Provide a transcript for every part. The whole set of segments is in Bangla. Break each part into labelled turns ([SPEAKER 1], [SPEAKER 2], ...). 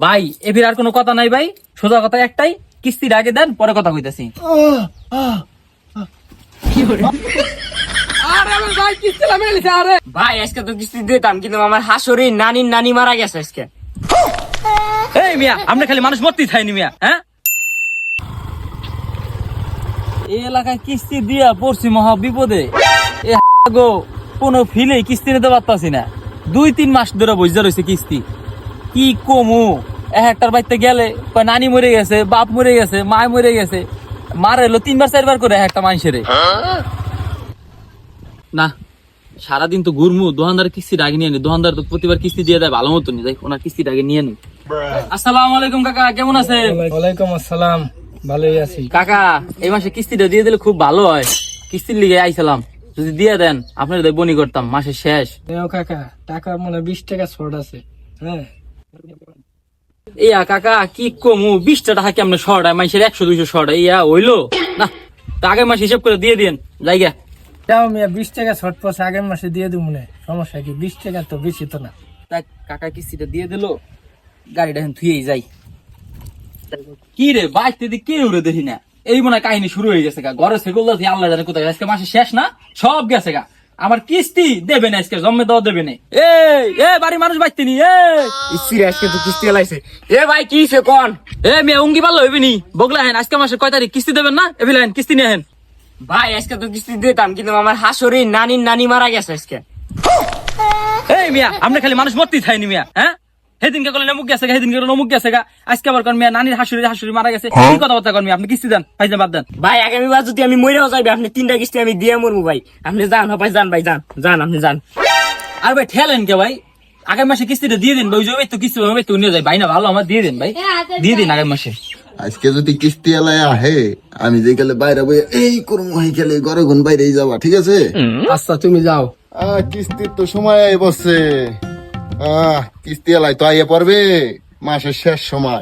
[SPEAKER 1] ভাই এবির আর কোনো কথা নাই ভাই, সোজা কথা একটাই, কিস্তির আগে দেন পরে কথা কইতাছি।
[SPEAKER 2] ভাই আজকে তো কিস্তি দিতাম, কিন্তু আমার হাসুরি নানির নানি মারা গেছে আজকে।
[SPEAKER 1] এই মিয়া, আপনি খালি মানুষ মরতেই থাইনি মিয়া। হ্যাঁ, এই এলাকায় কিস্তি দিয়া পড়ছি মহা বিপদে। এ গো কোনো ফিলে কিস্তি নিতে পারতাছি না, 2-3 মাস ধরে বইজা রয়েছে কিস্তি। কি কমু, একটার বাড়িতে গেলে নানি মরে গেছে, বাপ মরে গেছে, মা মরে গেছে, মার এলো 3-4 বার করে একটা মানুষের। না সারাদিন তো ঘুরমু, দোকানদার কিস্তির আগে নিয়ে নি, দোকানদার তো প্রতিবার কিস্তি দিয়ে দেয় ভালো মতো নি, যাই ওনার কিস্তির আগে নিয়ে নি। আসসালামু আলাইকুম কাকা, কেমন আছেন?
[SPEAKER 3] ওয়ালাইকুম আসসালাম, ভালোই আছি।
[SPEAKER 1] কাকা এই মাসে কিস্তিটা দিয়ে দিলে খুব ভালো হয়, কিস্তির লিগে আইছিলাম, যদি দিয়ে দেন আপনার বনি করতাম মাসের শেষ।
[SPEAKER 3] দেও কাকা, টাকা মনে 20 টাকা শর্ট আছে। হ্যাঁ
[SPEAKER 1] ইয়া কাকা কি কমু, 20 টাকা কেমন শর্ট হয়, মাসের 100-200 শর্ট ইয়া হইলো না, তো আগের মাস হিসাব করে দিয়ে দিন জায়গা।
[SPEAKER 3] দাও মিয়া, 20 টাকা শর্ট পড়ছে, আগের মাসে দিয়ে দিব মনে, সমস্যা কি? 20 টাকা তো বেশি তো না।
[SPEAKER 1] তাই কাকা কিস্তিটা দিয়ে দিল, গাড়িটা এখন থুয়েই যাই। কি রে বাইতে দিক কে উড়ে দেখি না, এই মনে হয় কাহিনী শুরু হয়ে গেছে গা, ঘরে সেগুলো আল্লাহ জানে কোথায়, আজকে মাসে শেষ না, সব গেছে গা, আমার কিস্তি দেবে না আজকে, জন্মে দেওয়া দেবে না। এই বাড়ি মানুষ বাইতে নি,
[SPEAKER 2] ইসির আজকে তো কিস্তি লাইছে। এ ভাই কি হইছে কোন?
[SPEAKER 1] মেয়ে উঙ্গি পারলো হইবি নি, বগলা হেন আজকে মাসে কয় তারিখ, কিস্তি দেবেন না, এভিলেন কিস্তি নিয়ে হেন।
[SPEAKER 2] ভাই আজকে তো কিস্তি দিতাম, কিন্তু আমার হাসুরি নানির নানি মারা গেছে আজকে।
[SPEAKER 1] এই মিয়া, আপনি খালি মানুষ মরতেই থাইনি মিয়া। হ্যাঁ, সেদিনকে করলেন অমুক গেছে গা, সেদিনকে করলেন অমুক গেছে গা, আজকে আবার কোন মিয়া নানির হাসুরি মারা গেছে, কি কথাবার্তা কর মিয়া, আপনি কিস্তি দেন, ভাই বাদ দেন।
[SPEAKER 2] ভাই আগামীবার যদি আমি মরেও যাইবে, আপনি 3টা কিস্তি আমি দিয়ে মরবো ভাই। আপনি যান ভাই, যান ভাই, যান যান, আপনি যান।
[SPEAKER 1] আর ভাই ঠেলেন কে ভাই, আগামী মাসে কিস্তিটা দিয়ে দিন ভাই, ওই তো কিস্তি তো নিয়ে যায় ভাই, না ভালো আমার দিয়ে দিন ভাই, দিয়ে দিন আগামী মাসে।
[SPEAKER 4] আজকে যদি কিস্তি এলায় আহে, আমি যে গেলে বাইরে বই এই করুম হয়ে গেলে ঘরে গুন বাইরেই যাবা, ঠিক আছে?
[SPEAKER 3] আচ্ছা তুমি যাও।
[SPEAKER 4] কিস্তির তো সময় আই বসছে। কিস্তি এলাই তো আইয়া পড়বে মাসের শেষ সময়,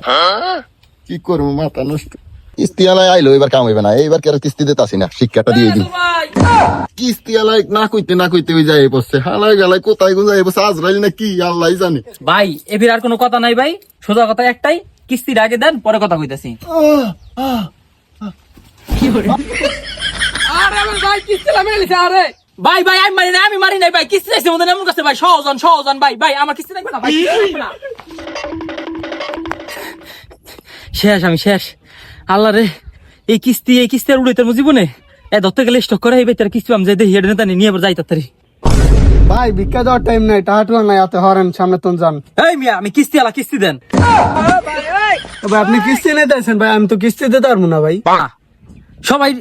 [SPEAKER 4] কি করবো মাথা নষ্ট। কিস্তি এলাই আইলো, এবার কাম হইবে না, এইবার কি আর কিস্তি দিতে আসি না, শিক্ষাটা দিয়ে দিই। কিস্তি এলাই না কইতে ওই যাই বসছে, হালাই গেলাই কোথায় কোন যাই বসে, আজরাইল না কি আল্লাহ জানে।
[SPEAKER 1] ভাই এবির আর কোনো কথা নাই ভাই, সোজা কথা একটাই, কিস্তির আগে দেন পরে কথা কইতাছি। ভাই ভাই আমি মারি নাই ভাই, কিস্তি চাইছে মধ্যে এমন কাছে ভাই, সহজন ভাই, ভাই আমার কিস্তি লাগবে না ভাই, শেষ আমি শেষ। আল্লাহ রে, এই কিস্তি আর উড়াইতে জীবনে ধরতে গেলে স্টক করে, এই বেচার কিস্তি আমি যাই দেখি নেতা নিয়ে আবার যাই তাড়াতাড়ি।
[SPEAKER 3] ভাই ভিক্ষা দেওয়ার টাইম নাই, টাহাটু নাই, এত হরেন সামনে তো যান।
[SPEAKER 1] এই মিয়া, আমি কিস্তি দেন।
[SPEAKER 3] ভাই আপনি কিস্তি নিতে আছেন ভাই, আমি তো কিস্তি দিতে পারবো না ভাই।
[SPEAKER 1] সবাই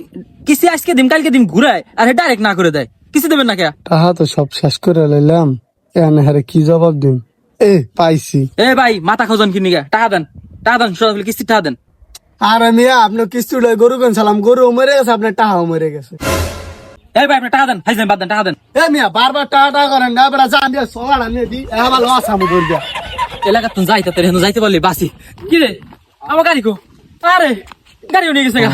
[SPEAKER 1] কিস্তি আজকে দিন কালকে দিন ঘুরায়, আর ডাইরেক্ট না করে দেয়, কিস্তি দেবেন না কে?
[SPEAKER 3] টাহা তো সব শেষ করে লইলাম, এনে হারে কি জবাব দিম? পাইছি।
[SPEAKER 1] ভাই মাথা খোঁজন কিনি গে, টাকা দেন সবাই কিস্তি টাকা দেন।
[SPEAKER 3] আর মিয়া আপনার কিস্তি গরু কেন সালাম, গরু মরে গেছে, আপনার টাহাও মরে গেছে।
[SPEAKER 1] ভাই আপনি টাকা দেন, হাইজেন বাদ দেন, টাকা দেন।
[SPEAKER 3] মিয়া বারবার টাকা করেন না, বেড়া জান দিয়ে সোয়াল আনিয়ে দি, আমার লস আমি ধরে দিয়া।
[SPEAKER 1] এলাকা তো যাইতে হেন যাইতে পারলি বাসি। কি রে আমার গাড়ি কো? আরে গাড়িও নিয়ে গেছে গা।